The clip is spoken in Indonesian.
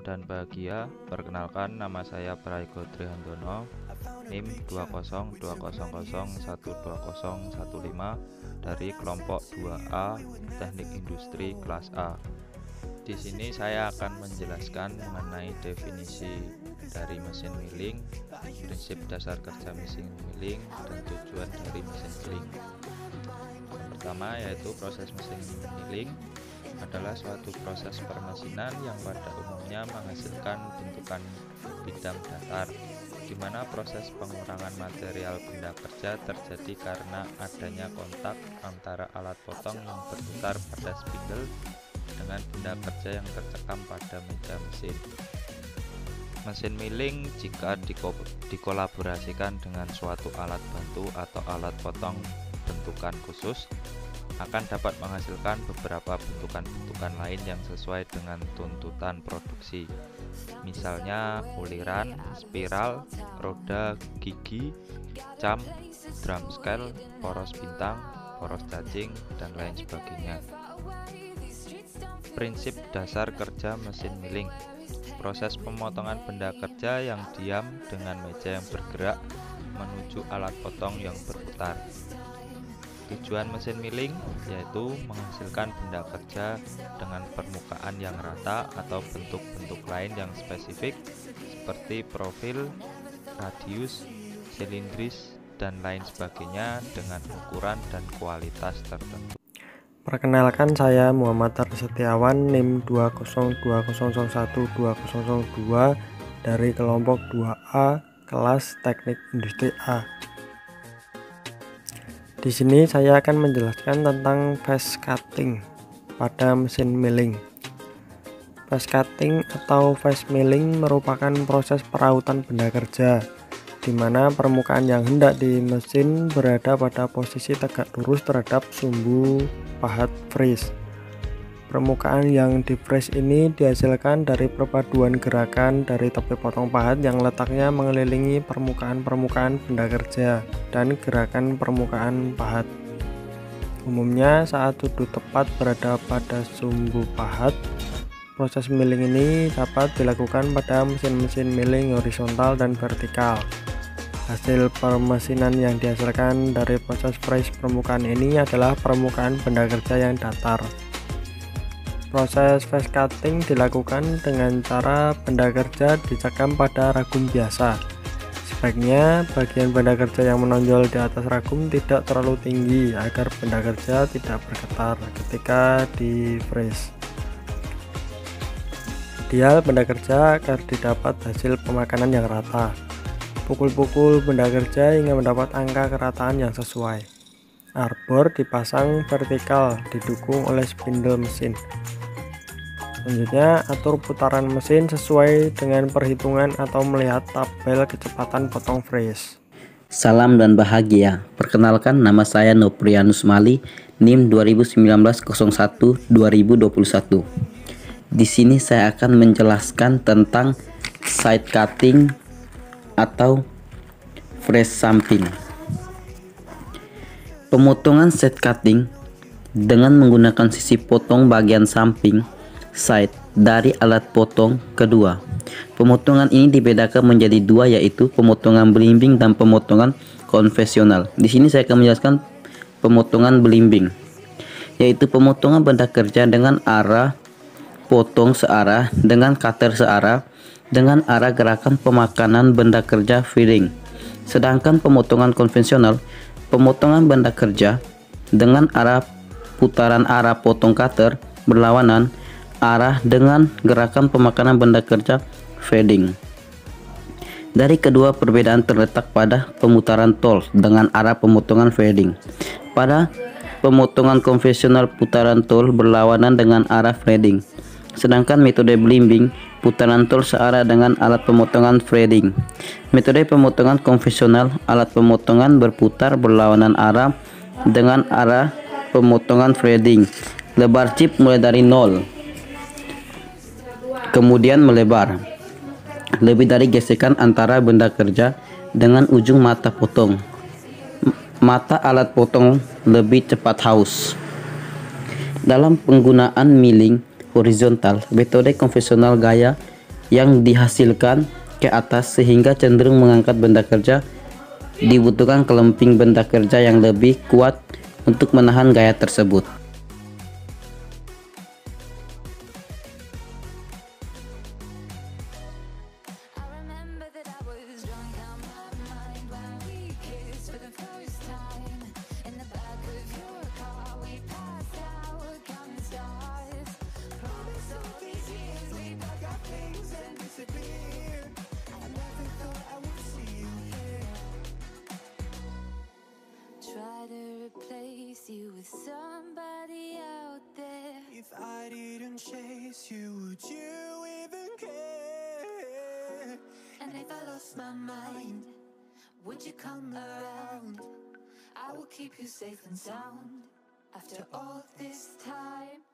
salam dan bahagia. Perkenalkan, nama saya Prayogo Trihandono, NIM 20200120115 dari kelompok 2A Teknik Industri kelas A. Di sini saya akan menjelaskan mengenai definisi dari mesin milling, prinsip dasar kerja mesin milling, dan tujuan dari mesin milling. Yang pertama yaitu proses mesin milling adalah suatu proses permesinan yang pada umumnya menghasilkan bentukan bidang datar, di mana proses pengurangan material benda kerja terjadi karena adanya kontak antara alat potong yang berputar pada spindle dengan benda kerja yang tercekam pada meja mesin. Mesin milling jika dikolaborasikan dengan suatu alat bantu atau alat potong bentukan khusus akan dapat menghasilkan beberapa bentukan-bentukan lain yang sesuai dengan tuntutan produksi. Misalnya uliran, spiral, roda, gigi, cam, drum scale, poros bintang, poros cacing, dan lain sebagainya. Prinsip dasar kerja mesin milling: proses pemotongan benda kerja yang diam dengan meja yang bergerak menuju alat potong yang berputar. Tujuan mesin milling yaitu menghasilkan benda kerja dengan permukaan yang rata atau bentuk-bentuk lain yang spesifik seperti profil, radius, silindris, dan lain sebagainya dengan ukuran dan kualitas tertentu. Perkenalkan, saya Muhammad Setiawan, NIM 202001202 dari kelompok 2A kelas Teknik Industri A. Di sini saya akan menjelaskan tentang phase cutting pada mesin milling. Phase cutting atau phase milling merupakan proses perautan benda kerja, di mana permukaan yang hendak di mesin berada pada posisi tegak lurus terhadap sumbu pahat freeze. Permukaan yang di freeze ini dihasilkan dari perpaduan gerakan dari tepi potong pahat yang letaknya mengelilingi permukaan-permukaan benda kerja dan gerakan permukaan pahat. Umumnya saat sudut tepat berada pada sumbu pahat, proses milling ini dapat dilakukan pada mesin-mesin milling horizontal dan vertikal. Hasil permesinan yang dihasilkan dari proses freeze permukaan ini adalah permukaan benda kerja yang datar. Proses phase cutting dilakukan dengan cara benda kerja dicekam pada ragum biasa. Sebaiknya bagian benda kerja yang menonjol di atas ragum tidak terlalu tinggi agar benda kerja tidak bergetar ketika di freeze. Ideal benda kerja agar didapat hasil pemakanan yang rata. Pukul-pukul benda kerja hingga mendapat angka kerataan yang sesuai. Arbor dipasang vertikal didukung oleh spindle mesin. Selanjutnya, atur putaran mesin sesuai dengan perhitungan atau melihat tabel kecepatan potong freeze. Salam dan bahagia. Perkenalkan, nama saya Noprianus Mali, NIM 2019-01-2021. Di sini saya akan menjelaskan tentang side cutting atau freeze samping. Pemotongan side cutting dengan menggunakan sisi potong bagian samping side dari alat potong kedua. Pemotongan ini dibedakan menjadi dua, yaitu pemotongan belimbing dan pemotongan konvensional. Di sini saya akan menjelaskan pemotongan belimbing, yaitu pemotongan benda kerja dengan arah potong searah dengan cutter searah dengan arah gerakan pemakanan benda kerja feeding. Sedangkan pemotongan konvensional, pemotongan benda kerja dengan arah putaran arah potong cutter berlawanan arah dengan gerakan pemakanan benda kerja feeding. Dari kedua perbedaan terletak pada pemutaran tol dengan arah pemotongan feeding. Pada pemotongan konvensional, putaran tol berlawanan dengan arah feeding. Sedangkan metode belimbing, putaran tol searah dengan alat pemotongan feeding. Metode pemotongan konvensional, alat pemotongan berputar berlawanan arah dengan arah pemotongan feeding. Lebar chip mulai dari 0 kemudian melebar lebih dari gesekan antara benda kerja dengan ujung mata potong. Mata alat potong lebih cepat haus. Dalam penggunaan milling horizontal, metode konvensional gaya yang dihasilkan ke atas sehingga cenderung mengangkat benda kerja. Dibutuhkan kelemping benda kerja yang lebih kuat untuk menahan gaya tersebut. Try to replace you with somebody out there. If I didn't chase you, would you even care? And if I lost my mind, would you come around? I will keep you safe and sound after all this time.